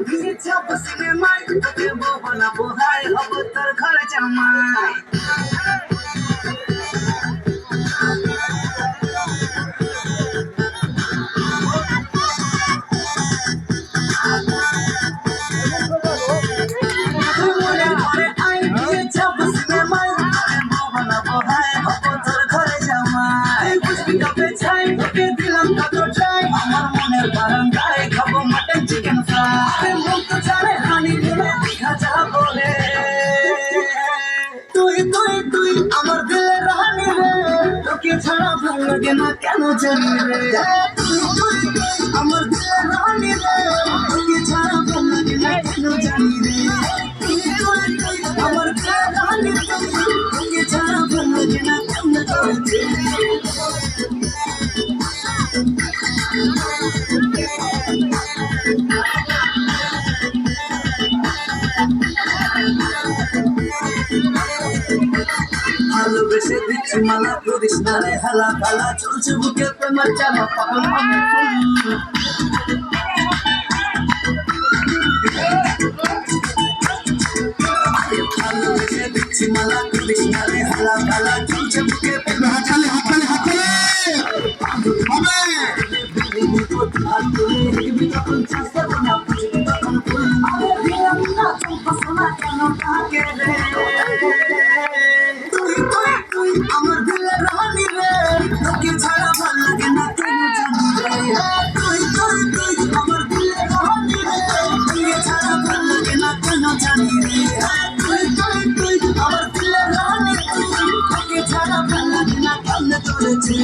ছাপ সিনেমায় তোকে বউ বানাবো হাই হব তোর ঘরে জামাই দিলাম কত চাই আমার মনের বারান্দায় খাবো মাটন চিকেন ফ্রাই মুখ ছাড়ে হানি দিলে দেখা যা বলে তুই তুই তুই আমার দিলে রানী রে তোকে ছাড়া ভালো লাগে না কেন জানি রে তুই তুই তুই আমার দিলে রানী রে তোকে ছাড়া ভালো লাগে না কেন জানি রে তুই তুই তুই আমার দিলে রানী রে তোকে ছাড়া ভালো লাগে না কেন জানি রে ভালোবেসে দিচ্ছি মালা করিস না রে হেলা খেলা চলছে বুকে প্রেমের চালা পাগল মনে ভালোবেসে দিচ্ছি মালা করিস না রে হেলা খেলা চলছে বুকে প্রেমের চালা তখন চাষে না তখন ফুল দিলাম না চম্পা কেন থাকে রে আমার দিলে রানী রে তোকে ছাড়া ভালো লাগে না কেন জানি রে তুই তুই তুই আমার দিলে রানী রে তোকে ছাড়া ভালো লাগে না কেন জানি রে তুই তুই তুই আমার দিলে রানী তোকে ছাড়া ভালো লাগে না কেন চলেছে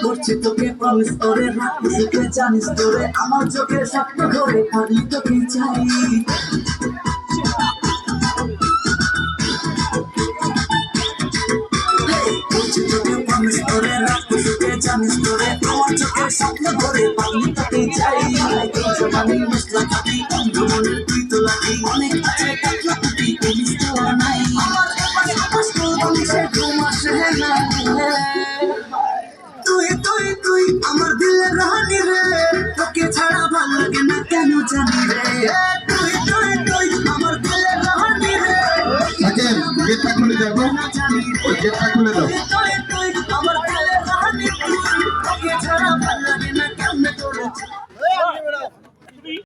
করছি তোকে প্রমিস করে রাখতে জানিস তোরে আমার চোখের স্বপ্ন করে পানি তোকে চাই করছি তোকে প্রমিস করে রাখতে জানিস তোরে আমার চোখের স্বপ্ন করে পানি তোকে চাই জবানি মশলা খাবি মনের তুই তো লাগি অনেক আছে কাটলা কুটি করিস তো নাই আমার এপাশ ওপাশ করে সে ঘুম আসে না তুই তুই তুই আমার দিলে রানী রে তোকে ছাড়া ভালো লাগে না কেন জানি রে তুই তুই তুই আমার দিলে রানী রে গেটটা খুলে দাও, গেটটা খুলে দাও।